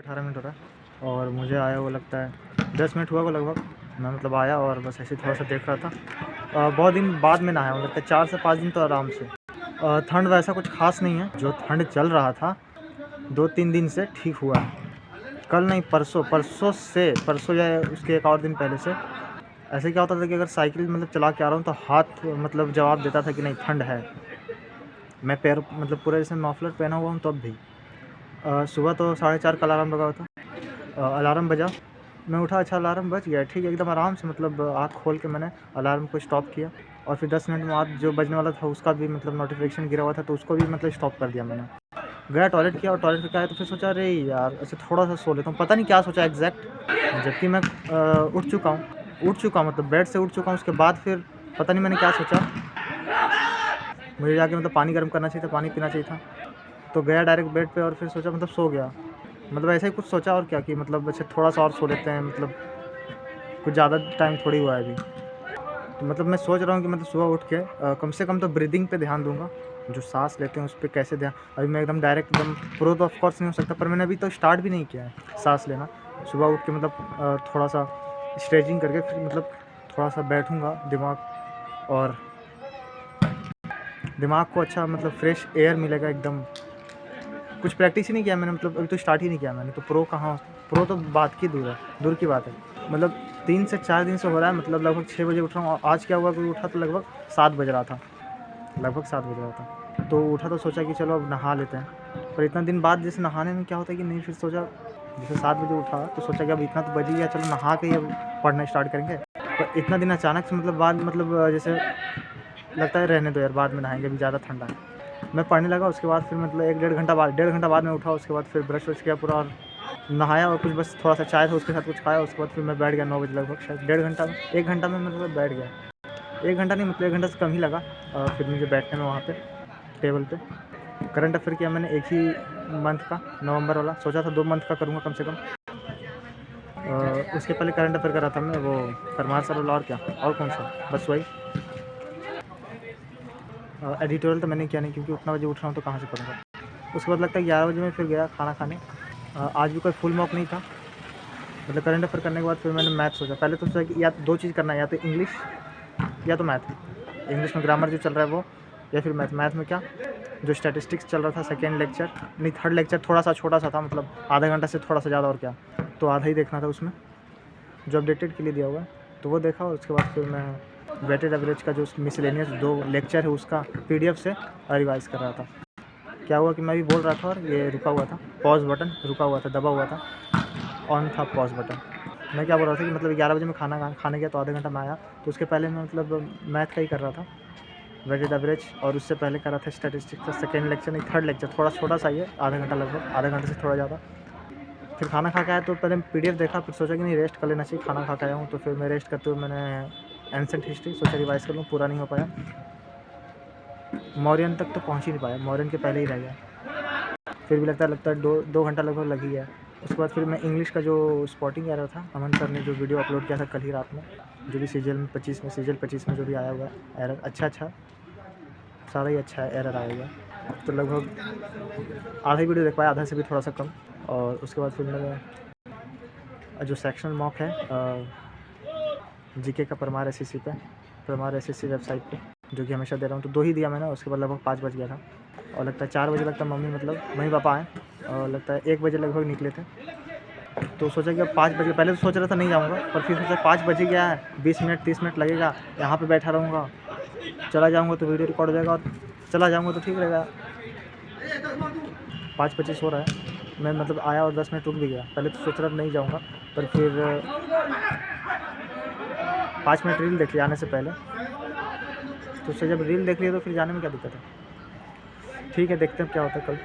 18 minute हो रहा है और मुझे आया वो लगता है 10 मिनट हुआ को लगभग। मैं मतलब आया और बस ऐसे थोड़ा सा देख रहा था। बहुत दिन बाद में नहाया हूँ, लगता है 4 से 5 दिन तो आराम से। ठंड वैसा कुछ खास नहीं है, जो ठंड चल रहा था 2-3 दिन से ठीक हुआ है। कल नहीं परसों या उसके एक और दिन पहले से ऐसे क्या होता था कि अगर साइकिल मतलब चला के आ रहा हूँ तो हाथ मतलब जवाब देता था कि नहीं ठंड है। मैं पैर मतलब पूरा जैसे मफलर पहना हुआ हूँ तब भी। सुबह तो 4:30 का अलार्म लगा हुआ था। अलार्म बजा, मैं उठा, अच्छा अलार्म बज गया, ठीक है, एकदम आराम से मतलब आँख खोल के मैंने अलार्म को स्टॉप किया और फिर 10 मिनट बाद जो बजने वाला था उसका भी मतलब नोटिफिकेशन गिरा हुआ था तो उसको भी मतलब स्टॉप कर दिया मैंने। गया टॉयलेट किया और टॉयलेट से आया तो फिर सोचा अरे यार ऐसे थोड़ा सा सो लेता हूँ, पता नहीं क्या सोचा एग्जैक्ट, जबकि मैं उठ चुका हूँ मतलब बेड से उठ चुका हूँ। उसके बाद फिर पता नहीं मैंने क्या सोचा, मुझे जाके मतलब पानी गर्म करना चाहिए था, पानी पीना चाहिए था, तो गया डायरेक्ट बेड पे और फिर सोचा मतलब सो गया। मतलब ऐसा ही कुछ सोचा और क्या कि मतलब अच्छा थोड़ा सा और सो लेते हैं, मतलब कुछ ज़्यादा टाइम थोड़ी हुआ है अभी। तो मतलब मैं सोच रहा हूँ कि मतलब सुबह उठ के कम से कम तो ब्रीदिंग पे ध्यान दूंगा, जो सांस लेते हैं उस पर कैसे ध्यान। अभी मैं एकदम डायरेक्ट एकदम प्रो तो ऑफकोर्स नहीं हो सकता, पर मैंने अभी तो स्टार्ट भी नहीं किया है सांस लेना। सुबह उठ के मतलब थोड़ा सा स्ट्रेचिंग करके फिर मतलब थोड़ा सा बैठूँगा, दिमाग को अच्छा मतलब फ्रेश एयर मिलेगा एकदम। कुछ प्रैक्टिस ही नहीं किया मैंने, मतलब अभी तो स्टार्ट ही नहीं किया मैंने, तो प्रो तो बात की दूर की बात है। मतलब 3 से 4 दिन से हो रहा है, मतलब लगभग 6 बजे उठ रहा हूँ और आज क्या हुआ कि उठा तो लगभग 7 बज रहा था, तो उठा तो सोचा कि चलो अब नहा लेते हैं। पर इतना दिन बाद जैसे नहाने में क्या होता है कि नहीं, फिर सोचा जैसे 7 बजे उठा तो सोचा कि अब इतना तो बज ही गया, चलो नहा के ही अब पढ़ना स्टार्ट करेंगे। पर इतना दिन अचानक से मतलब बाद मतलब जैसे लगता है रहने दो यार, बाद में नहाएंगे, अभी ज़्यादा ठंडा है। मैं पढ़ने लगा, उसके बाद फिर मतलब 1-1.5 घंटा बाद में उठा, उसके बाद फिर ब्रश व्रश किया पूरा और नहाया और कुछ बस थोड़ा सा चाय था उसके साथ कुछ खाया। उसके बाद फिर मैं बैठ गया 9 बजे लगभग, शायद 1 घंटा में मतलब बैठ गया। 1 घंटा नहीं, मतलब 1 घंटा से कम ही लगा फिर मुझे बैठने में वहाँ पे टेबल पे। करंट अफेयर किया मैंने एक ही मंथ का, नवंबर वाला, सोचा था 2 मंथ का करूँगा कम से कम। उसके पहले करंट अफेयर करा था मैं, वो परमार सर वाला, और क्या और कौन सा, बस वही। एडिटोरियल तो मैंने किया नहीं क्योंकि उतना बजे उठ रहा हूँ तो कहाँ से करूँगा। उसके बाद लगता है 11 बजे मैं फिर गया खाना खाने। आज भी कोई फुल मॉक नहीं था, मतलब करंट अफेयर करने के बाद फिर मैंने मैथ सोचा। पहले तो सोचा कि या 2 चीज़ करना है, या तो इंग्लिश या तो मैथ। इंग्लिश में ग्रामर जो चल रहा है वो, या फिर मैथ में क्या जो स्टैटिस्टिक्स चल रहा था, सेकेंड लेक्चर नहीं थर्ड लेक्चर थोड़ा सा छोटा सा था, मतलब आधा घंटा से थोड़ा सा ज़्यादा, और क्या तो आधा ही देखना था उसमें जो अपडेटेड के लिए दिया हुआ है, तो वो देखा। और उसके बाद फिर मैं वेटेड एवरेज का जो मिसलेनियस 2 लेक्चर है उसका PDF से रिवाइज़ कर रहा था। क्या हुआ कि मैं भी बोल रहा था और ये रुका हुआ था, पॉज बटन रुका हुआ था, दबा हुआ था, ऑन था पॉज बटन। मैं क्या बोल रहा था कि मतलब 11 बजे मैं खाने गया तो आधा घंटा में आया, तो उसके पहले मैं मतलब मैथ का ही कर रहा था, वेटेड एवरेज, और उससे पहले कर रहा था स्टैटिस्टिक्स का सेकेंड लेक्चर नहीं थर्ड लेक्चर, थोड़ा छोटा सा ही है, आधा घंटा लगभग, आधा घंटे से थोड़ा ज़्यादा। फिर खाना खा के आया तो पहले PDF देखा, फिर सोचा कि नहीं रेस्ट कर लेना चाहिए, खाना खा के आया हूँ। तो फिर मैं रेस्ट करते हुए मैंने एंसेंट हिस्ट्री सोचा रिवाइज़ कर लूँ, पूरा नहीं हो पाया। मौर्यन तक तो पहुँच ही नहीं पाया, मौर्यन के पहले ही रह गया। फिर भी लगता है 2 घंटा लगभग लग ही गया। उसके बाद फिर मैं इंग्लिश का जो स्पॉटिंग एरर था, अमन सर ने जो वीडियो अपलोड किया था कल ही रात में, जो भी सीजीएल 25 में जो भी आया हुआ है एरर, अच्छा सारा ही अच्छा है, एरर आया हुआ है। तो लगभग आधा ही वीडियो देख पाया, आधा से भी थोड़ा सा कम। और उसके बाद फिर मैंने जो सेक्शनल मॉक है जीके का परमार SSC पे, परमार SSC वेबसाइट पे, जो कि हमेशा दे रहा हूँ, तो 2 ही दिया मैंने। उसके बाद लगभग 5 बज गया था और लगता है 4 बजे लगता है मम्मी पापा आए और लगता है 1 बजे लगभग निकले थे। तो सोचा कि अब 5 बजे, पहले तो सोच रहा था नहीं जाऊँगा, पर फिर सोचा 5 बजे गया है, 20 मिनट 30 मिनट लगेगा, यहाँ पे बैठा रहूँगा, चला जाऊँगा तो वीडियो रिकॉर्ड हो जाएगा और चला जाऊँगा तो ठीक रहेगा। 5:25 हो रहा है, मैं मतलब आया और 10 मिनट रुक भी गया। पहले तो सोच रहा था नहीं जाऊँगा, पर फिर 5 मिनट रील देख लिया आने से पहले, तो उससे जब रील देख लिया तो फिर जाने में क्या दिक्कत है। ठीक है, देखते हैं क्या होता है कल।